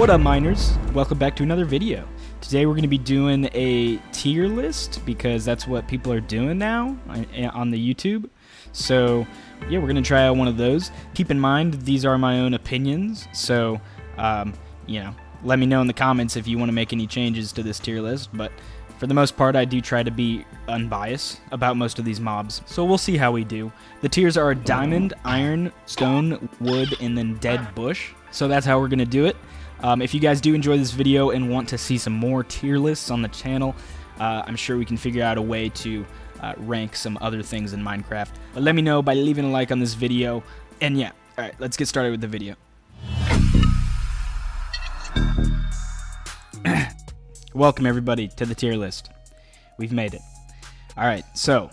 What up, miners? Welcome back to another video. Today we're going to be doing a tier list because that's what people are doing now on the YouTube. So yeah, we're going to try out one of those. Keep in mind, these are my own opinions, so let me know in the comments if you want to make any changes to this tier list, but for the most part, I do try to be unbiased about most of these mobs, so we'll see how we do. The tiers are diamond, iron, stone, wood, and then dead bush, so that's how we're going to do it. If you guys do enjoy this video and want to see some more tier lists on the channel, I'm sure we can figure out a way to rank some other things in Minecraft. But let me know by leaving a like on this video, and yeah, alright, let's get started with the video. Welcome everybody to the tier list. We've made it. Alright, so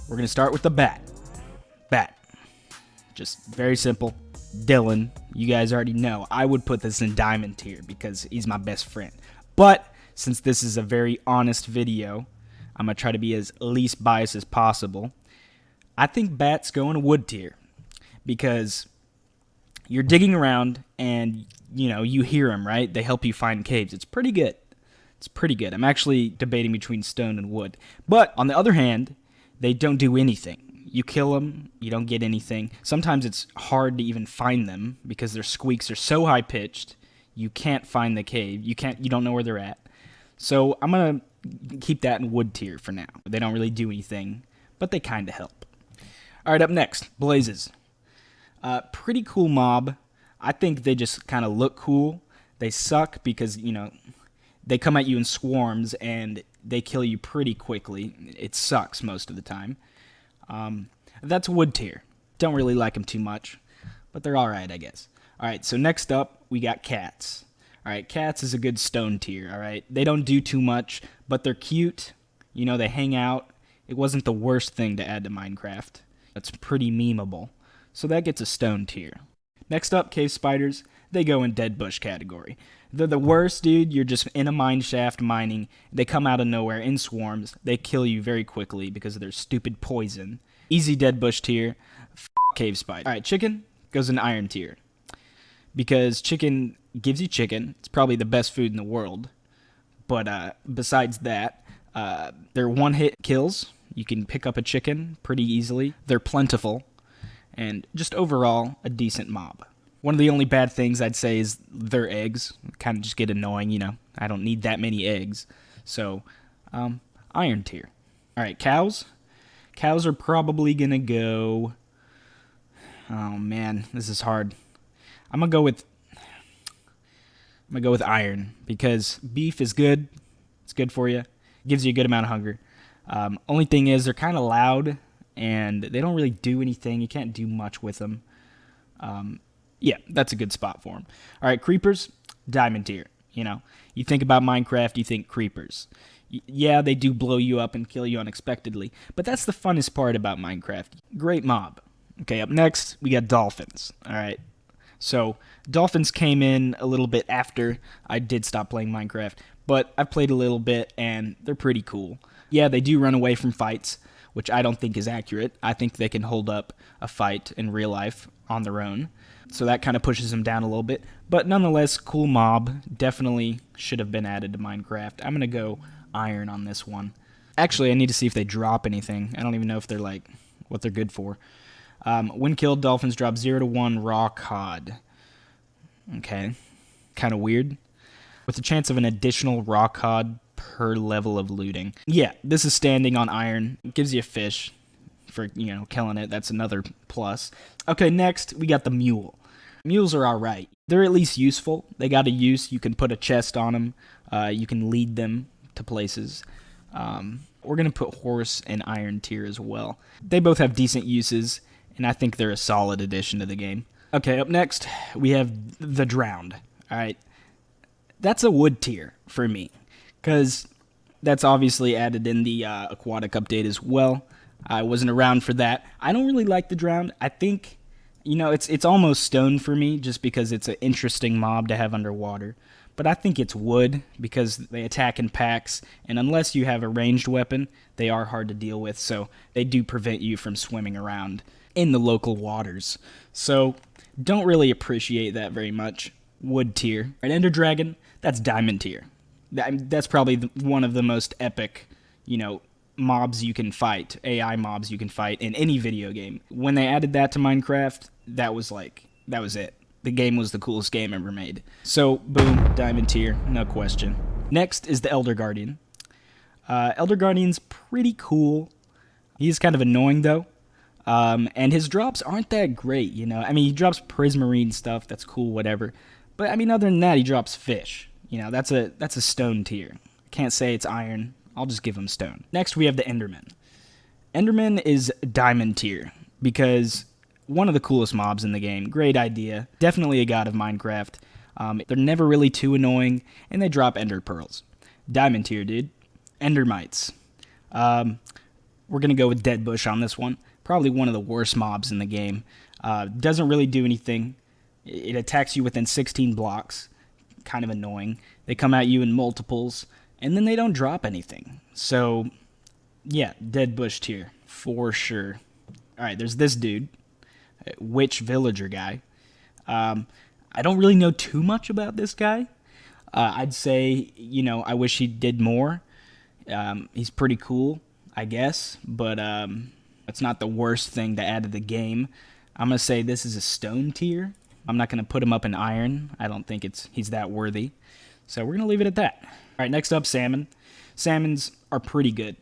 we're going to start with the bat. Bat. Just very simple. Dylan, you guys already know, I would put this in diamond tier because he's my best friend. But since this is a very honest video, I'm going to try to be as least biased as possible. I think bat's going to wood tier because you're digging around and, you hear them, right? They help you find caves. It's pretty good. It's pretty good. I'm actually debating between stone and wood. But on the other hand, they don't do anything. You kill them, you don't get anything. Sometimes it's hard to even find them because their squeaks are so high pitched, you can't find the cave. You don't know where they're at. So I'm going to keep that in wood tier for now. They don't really do anything, but they kind of help. All right, up next, blazes. Pretty cool mob. I think they just kind of look cool. They suck because, they come at you in swarms and they kill you pretty quickly. It sucks most of the time. That's wood tier. Don't really like them too much, but they're alright, I guess. Alright, so next up, we got cats. Alright, cats is a good stone tier, alright? They don't do too much, but they're cute. They hang out. It wasn't the worst thing to add to Minecraft. That's pretty memeable. So that gets a stone tier. Next up, cave spiders. They go in dead bush category. They're the worst, dude. You're just in a mine shaft mining. They come out of nowhere in swarms. They kill you very quickly because of their stupid poison. Easy dead bush tier. Cave spider. Alright, chicken goes in iron tier. Because chicken gives you chicken. It's probably the best food in the world. But besides that, they're one-hit kills. You can pick up a chicken pretty easily. They're plentiful. And just overall, a decent mob. One of the only bad things I'd say is their eggs. Kind of just get annoying, I don't need that many eggs. So, iron tier. Alright, cows. Cows are probably going to go... Oh, man, this is hard. I'm going to go with iron because beef is good. It's good for you. Gives you a good amount of hunger. Only thing is they're kind of loud and they don't really do anything. You can't do much with them. Yeah, that's a good spot for them. All right, creepers, diamond tier. You think about Minecraft, you think creepers. Yeah, they do blow you up and kill you unexpectedly, but that's the funnest part about Minecraft. Great mob. Okay, up next, we got dolphins. All right, so dolphins came in a little bit after I did stop playing Minecraft, but I've played a little bit, and they're pretty cool. Yeah, they do run away from fights, which I don't think is accurate. I think they can hold up a fight in real life on their own. So that kind of pushes them down a little bit. But nonetheless, cool mob. Definitely should have been added to Minecraft. I'm going to go iron on this one. Actually, I need to see if they drop anything. I don't even know if they're what they're good for. When killed, dolphins drop 0 to 1 raw cod. Okay. Kind of weird. With a chance of an additional raw cod per level of looting. Yeah, this is standing on iron. It gives you a fish for, killing it. That's another plus. Okay, next, we got the mule. Mules are alright. They're at least useful. They got a use. You can put a chest on them. You can lead them to places. We're going to put horse and iron tier as well. They both have decent uses, and I think they're a solid addition to the game. Okay, up next, we have the drowned. Alright, that's a wood tier for me, because that's obviously added in the aquatic update as well. I wasn't around for that. I don't really like the drowned. I think, it's almost stone for me just because it's an interesting mob to have underwater. But I think it's wood because they attack in packs, and unless you have a ranged weapon, they are hard to deal with, so they do prevent you from swimming around in the local waters. So, don't really appreciate that very much. wood tier. Right, Ender Dragon, that's diamond tier. That's probably one of the most epic, mobs you can fight, AI mobs you can fight in any video game. When they added that to Minecraft, that was it. The game was the coolest game ever made. So, boom, diamond tier, no question. Next is the Elder Guardian. Elder Guardian's pretty cool. He's kind of annoying, though. And his drops aren't that great, he drops prismarine stuff, that's cool, whatever. But, other than that, he drops fish. That's a stone tier. Can't say it's iron. I'll just give him stone. Next, we have the Enderman. Enderman is diamond tier because one of the coolest mobs in the game. Great idea. Definitely a god of Minecraft. They're never really too annoying, and they drop ender pearls. Diamond tier, dude. Endermites. We're going to go with Dead Bush on this one. Probably one of the worst mobs in the game. Doesn't really do anything. It attacks you within 16 blocks. Kind of annoying. They come at you in multiples, and then they don't drop anything. So, yeah, Dead Bush tier, for sure. Alright, there's this dude. Witch Villager guy. I don't really know too much about this guy. I'd say, I wish he did more. He's pretty cool, I guess, but it's not the worst thing to add to the game. I'm going to say this is a stone tier. I'm not going to put him up in iron. I don't think he's that worthy. So we're going to leave it at that. All right, next up, salmon. Salmons are pretty good.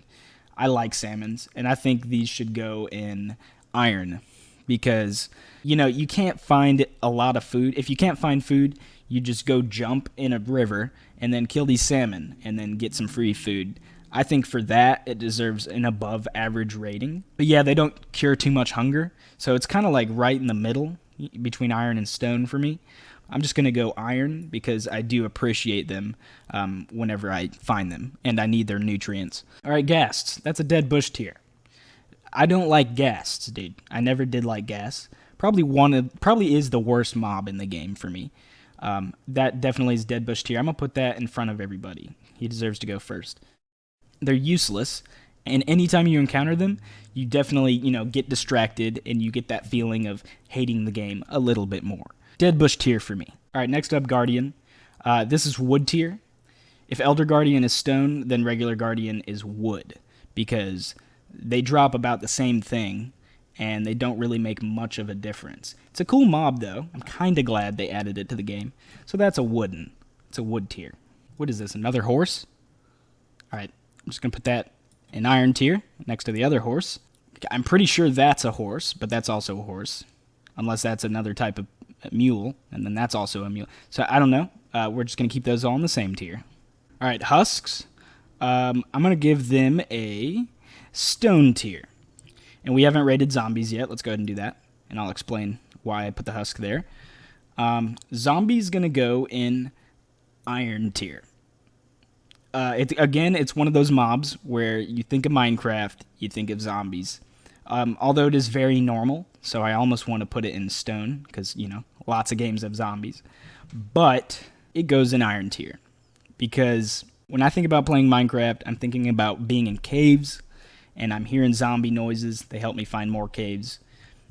I like salmons, and I think these should go in iron because, you can't find a lot of food. If you can't find food, you just go jump in a river and then kill these salmon and then get some free food. I think for that, it deserves an above average rating. But yeah, they don't cure too much hunger, so it's kind of like right in the middle between iron and stone for me. I'm just going to go iron because I do appreciate them whenever I find them, and I need their nutrients. All right, ghasts. That's a dead bush tier. I don't like ghasts, dude. I never did like ghasts. Probably is the worst mob in the game for me. That definitely is dead bush tier. I'm going to put that in front of everybody. He deserves to go first. They're useless, and anytime you encounter them, you definitely, get distracted, and you get that feeling of hating the game a little bit more. Dead bush tier for me. All right, next up, Guardian. This is wood tier. If Elder Guardian is stone, then regular Guardian is wood, because they drop about the same thing, and they don't really make much of a difference. It's a cool mob, though. I'm kind of glad they added it to the game. So that's it's a wood tier. What is this, another horse? All right, I'm just going to put that in iron tier next to the other horse. I'm pretty sure that's a horse, but that's also a horse. Unless that's another type of mule, and then that's also a mule. So I don't know. We're just going to keep those all in the same tier. All right, husks. I'm going to give them a stone tier. And we haven't rated zombies yet. Let's go ahead and do that. And I'll explain why I put the husk there. Zombies going to go in iron tier. It's one of those mobs where you think of Minecraft, you think of zombies. Although it is very normal, so I almost want to put it in stone, because, lots of games have zombies. But it goes in iron tier, because when I think about playing Minecraft, I'm thinking about being in caves, and I'm hearing zombie noises. They help me find more caves.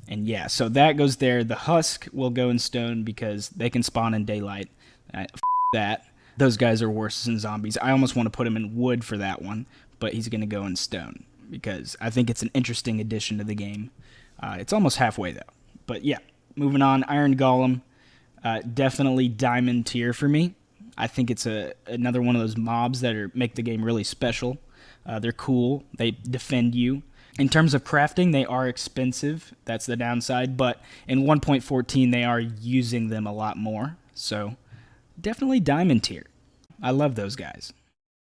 And yeah, so that goes there. The husk will go in stone, because they can spawn in daylight. That. Those guys are worse than zombies. I almost want to put him in wood for that one, but he's going to go in stone, because I think it's an interesting addition to the game. It's almost halfway, though. But yeah, moving on. Iron Golem, definitely diamond tier for me. I think it's another one of those mobs that make the game really special. They're cool. They defend you. In terms of crafting, they are expensive. That's the downside. But in 1.14, they are using them a lot more. So definitely diamond tier. I love those guys.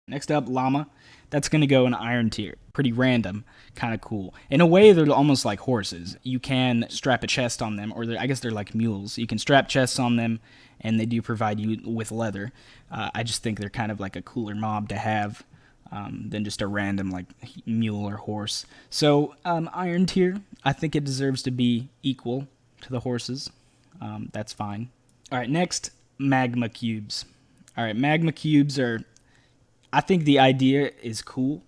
Next up, llama. That's going to go in iron tier. Pretty random, kind of cool. In a way, they're almost like horses. You can strap a chest on them, or I guess they're like mules. You can strap chests on them, and they do provide you with leather. I just think they're kind of like a cooler mob to have than just a random like mule or horse. So iron tier, I think it deserves to be equal to the horses. That's fine. All right, next, magma cubes. All right, magma cubes I think the idea is cool,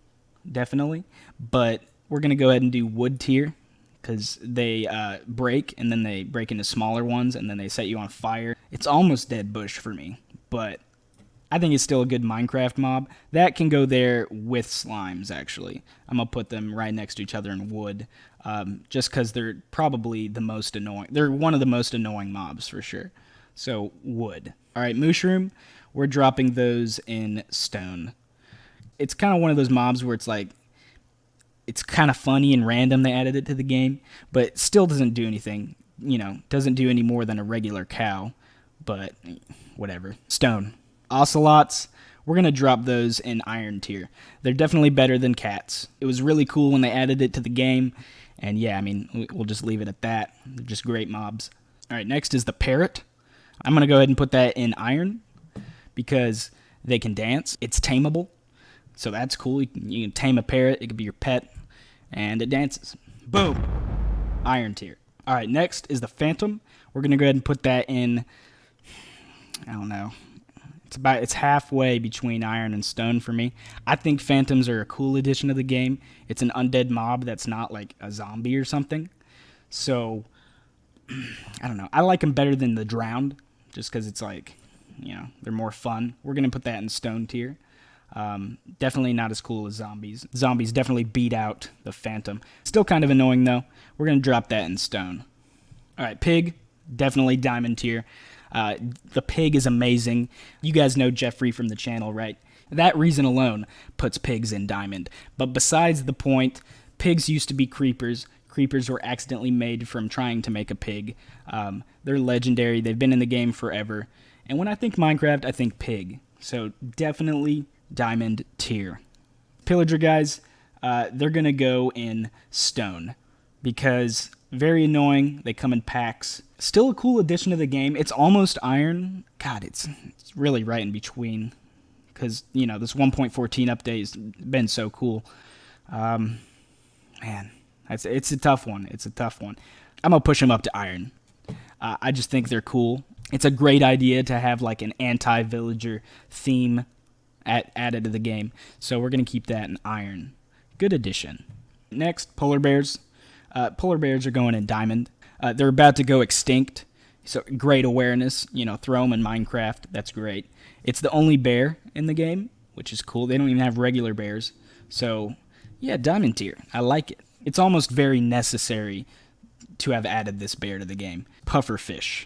definitely, but we're going to go ahead and do wood tier, because they break, and then they break into smaller ones, and then they set you on fire. It's almost dead bush for me, but I think it's still a good Minecraft mob. That can go there with slimes, actually. I'm going to put them right next to each other in wood, just because they're probably the most annoying. They're one of the most annoying mobs, for sure. So, wood. All right, mushroom, we're dropping those in stone. It's kind of one of those mobs where it's like, it's kind of funny and random they added it to the game, but still doesn't do anything. Doesn't do any more than a regular cow, but whatever. Stone. Ocelots, we're going to drop those in iron tier. They're definitely better than cats. It was really cool when they added it to the game, and yeah, I mean, we'll just leave it at that. They're just great mobs. All right, next is the parrot. I'm going to go ahead and put that in iron because they can dance. It's tameable, so that's cool. You can tame a parrot. It could be your pet, and it dances. Boom. Iron tier. All right, next is the phantom. We're going to go ahead and put that in, I don't know. It's halfway between iron and stone for me. I think phantoms are a cool addition to the game. It's an undead mob that's not like a zombie or something. So, I don't know. I like them better than the drowned, just because it's like, they're more fun. We're going to put that in stone tier. Definitely not as cool as zombies. Zombies definitely beat out the phantom. Still kind of annoying, though. We're going to drop that in stone. All right, pig, definitely diamond tier. The pig is amazing. You guys know Jeffrey from the channel, right? That reason alone puts pigs in diamond. But besides the point, pigs used to be creepers. Creepers were accidentally made from trying to make a pig. They're legendary. They've been in the game forever. And when I think Minecraft, I think pig. So definitely diamond tier. Pillager guys, they're going to go in stone because very annoying. They come in packs. Still a cool addition to the game. It's almost iron. God, it's really right in between because, this 1.14 update has been so cool. Man, it's a tough one. It's a tough one. I'm going to push them up to iron. I just think they're cool. It's a great idea to have like an anti-villager theme added to the game. So we're going to keep that in iron. Good addition. Next, polar bears. Polar bears are going in diamond. They're about to go extinct, so great awareness. Throw them in Minecraft. That's great. It's the only bear in the game, which is cool. They don't even have regular bears. So, yeah, diamond tier. I like it. It's almost very necessary to have added this bear to the game. Pufferfish.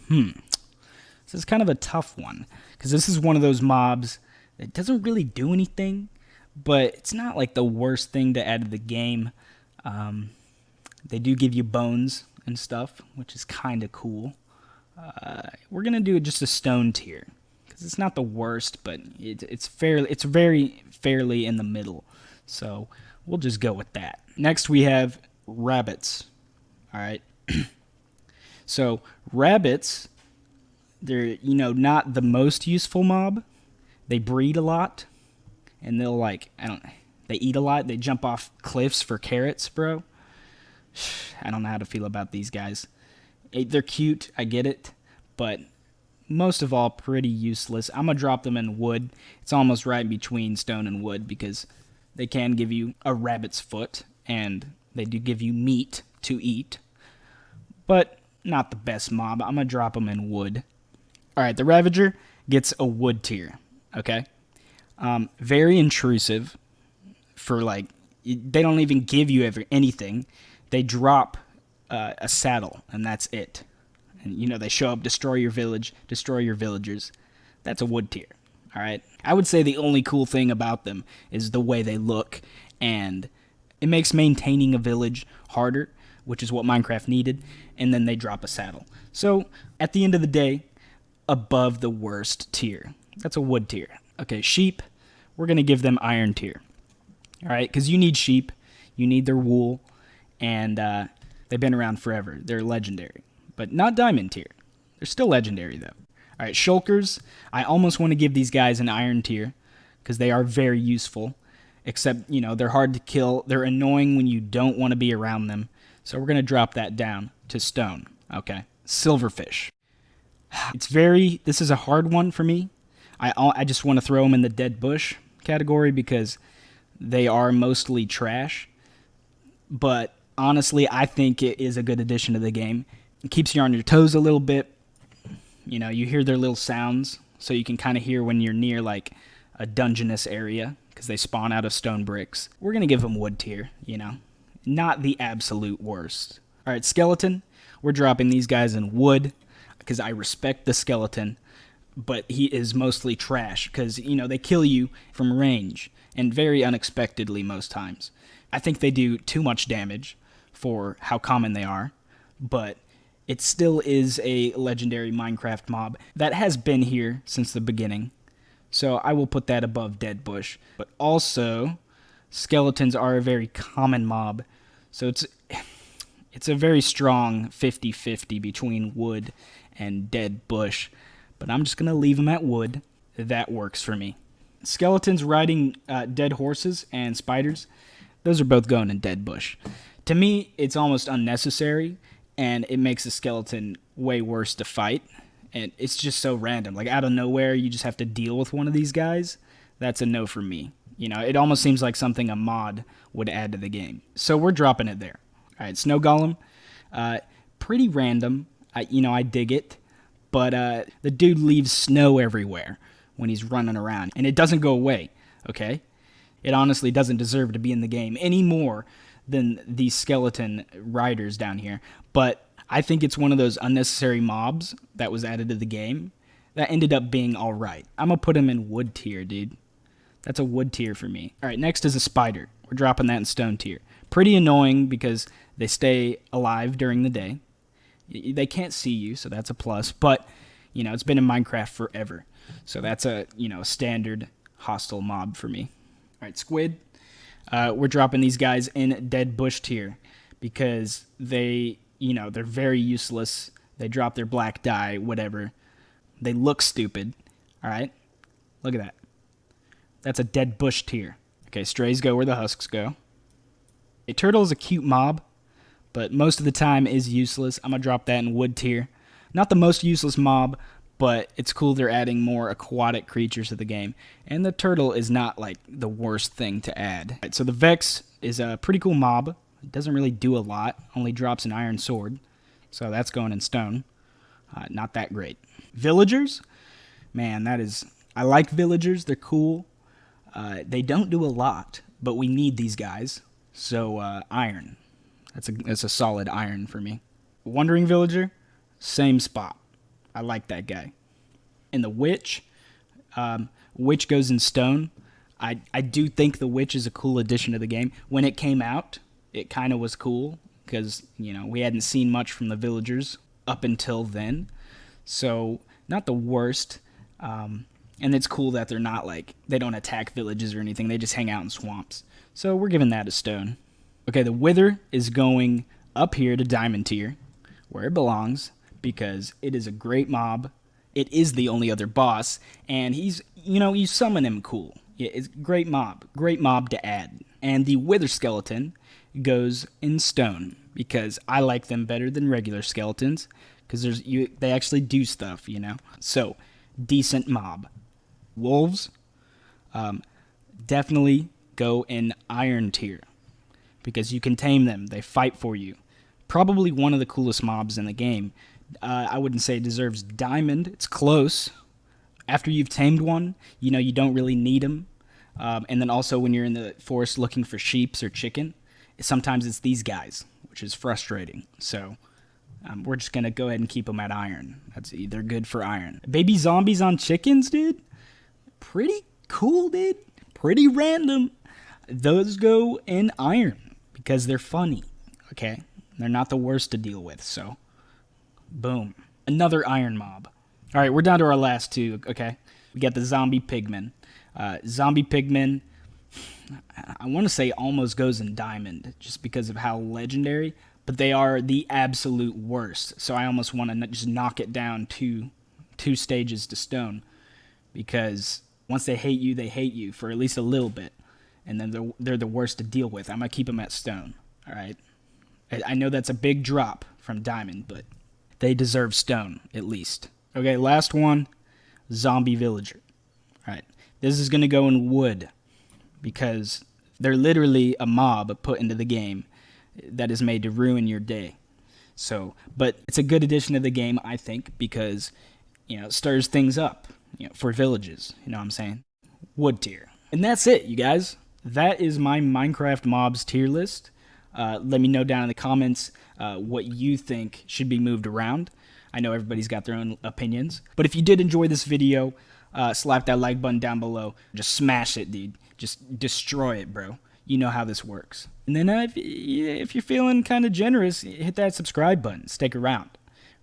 This is kind of a tough one, because this is one of those mobs that doesn't really do anything, but it's not like the worst thing to add to the game. They do give you bones and stuff, which is kind of cool. We're gonna do just a stone tier because it's not the worst, but it's very fairly in the middle. So we'll just go with that. Next we have rabbits. All right. So rabbits, they're not the most useful mob. They breed a lot, and they eat a lot. They jump off cliffs for carrots, bro. I don't know how to feel about these guys. They're cute, I get it, but most of all, pretty useless. I'm going to drop them in wood. It's almost right in between stone and wood because they can give you a rabbit's foot, and they do give you meat to eat, but not the best mob. I'm going to drop them in wood. All right, the Ravager gets a wood tier, okay? Very intrusive for, they don't even give you anything. They drop a saddle, and that's it. And, they show up, destroy your village, destroy your villagers. That's a wood tier, all right? I would say the only cool thing about them is the way they look, and it makes maintaining a village harder, which is what Minecraft needed, and then they drop a saddle. So, at the end of the day, above the worst tier. That's a wood tier. Okay, sheep, we're going to give them iron tier, all right? Because you need sheep, you need their wool, and they've been around forever. They're legendary, but not diamond tier. They're still legendary, though. All right, shulkers, I almost want to give these guys an iron tier because they are very useful, except, they're hard to kill. They're annoying when you don't want to be around them, so we're going to drop that down to stone, okay? Silverfish. This is a hard one for me. I just want to throw them in the dead bush category because they are mostly trash, but honestly, I think it is a good addition to the game. It keeps you on your toes a little bit. You know, you hear their little sounds, so you can kind of hear when you're near like a dungeonous area because they spawn out of stone bricks. We're going to give them wood tier, you know. Not the absolute worst. All right, skeleton. We're dropping these guys in wood because I respect the skeleton, but he is mostly trash because, you know, they kill you from range and very unexpectedly most times. I think they do too much damage for how common they are, but it still is a legendary Minecraft mob that has been here since the beginning. So I will put that above Dead Bush. But also, skeletons are a very common mob. So it's a very strong 50-50 between wood and Dead Bush. But I'm just going to leave them at wood. That works for me. Skeletons riding dead horses and spiders, those are both going in Dead Bush. To me, it's almost unnecessary, and it makes a skeleton way worse to fight. And it's just so random. Like, out of nowhere, you just have to deal with one of these guys. That's a no for me. You know, it almost seems like something a mod would add to the game. So we're dropping it there. All right, Snow Golem. Pretty random. I dig it. But the dude leaves snow everywhere when he's running around. And it doesn't go away, okay? It honestly doesn't deserve to be in the game any more than these skeleton riders down here. But I think it's one of those unnecessary mobs that was added to the game that ended up being all right. I'm going to put him in wood tier, dude. That's a wood tier for me. All right, next is a spider. We're dropping that in stone tier. Pretty annoying because they stay alive during the day. They can't see you, so that's a plus. But, you know, it's been in Minecraft forever. So that's a, you know, standard hostile mob for me. All right, squid. We're dropping these guys in Dead Bush tier because they, you know, they're very useless. They drop their black dye, whatever. They look stupid. All right? Look at that. That's a Dead Bush tier. Okay, strays go where the husks go. A turtle is a cute mob, but most of the time is useless. I'm going to drop that in wood tier. Not the most useless mob, but it's cool they're adding more aquatic creatures to the game. And the turtle is not, like, the worst thing to add. All right, so the Vex is a pretty cool mob. It doesn't really do a lot, only drops an iron sword. So that's going in stone. Not that great. Villagers? Man, I like villagers. They're cool. They don't do a lot, but we need these guys. So iron. That's a solid iron for me. Wandering villager? Same spot. I like that guy. And the witch? Witch goes in stone. I do think the witch is a cool addition to the game. When it came out, it kind of was cool because, you know, we hadn't seen much from the villagers up until then. So, not the worst. And it's cool that they're not like, they don't attack villages or anything. They just hang out in swamps. So, we're giving that a stone. Okay, the wither is going up here to diamond tier, where it belongs, because it is a great mob. It is the only other boss, and he's, you know, you summon him cool. Yeah, it's great mob to add. And the wither skeleton goes in stone because I like them better than regular skeletons because they actually do stuff, you know. So, decent mob. Wolves definitely go in iron tier because you can tame them. They fight for you. Probably one of the coolest mobs in the game. I wouldn't say it deserves diamond. It's close. After you've tamed one, you know, you don't really need them. And then also when you're in the forest looking for sheeps or chicken, sometimes it's these guys, which is frustrating. So we're just going to go ahead and keep them at iron. They're good for iron. Baby zombies on chickens, dude. Pretty cool, dude. Pretty random. Those go in iron because they're funny, okay? They're not the worst to deal with, so boom. Another iron mob. All right, we're down to our last two, okay? We got the zombie pigmen. Zombie pigmen, I want to say almost goes in diamond just because of how legendary, but they are the absolute worst. So I almost want to just knock it down two stages to stone because once they hate you for at least a little bit, and then they're the worst to deal with. I'm going to keep them at stone, all right? I know that's a big drop from diamond, but they deserve stone at least. Okay, last one, zombie villager. All right, this is going to go in wood because they're literally a mob put into the game that is made to ruin your day. So, but it's a good addition to the game, I think, because stirs things up, for villages. You know what I'm saying? Wood tier. And that's it, you guys. That is my Minecraft mobs tier list. Let me know down in the comments what you think should be moved around. I know everybody's got their own opinions. But if you did enjoy this video, slap that like button down below. Just smash it, dude. Just destroy it, bro. You know how this works. And then if you're feeling kind of generous, hit that subscribe button. Stick around.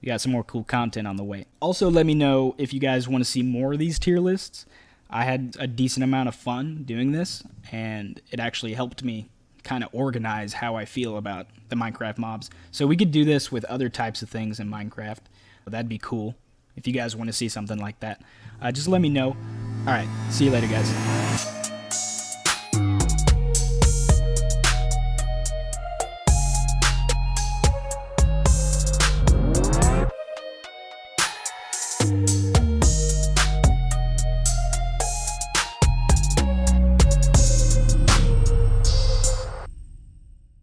We got some more cool content on the way. Also, let me know if you guys want to see more of these tier lists. I had a decent amount of fun doing this, and it actually helped me kind of organize how I feel about the Minecraft mobs. So we could do this with other types of things in Minecraft. That'd be cool. If you guys want to see something like that, just let me know. All right, see you later, guys.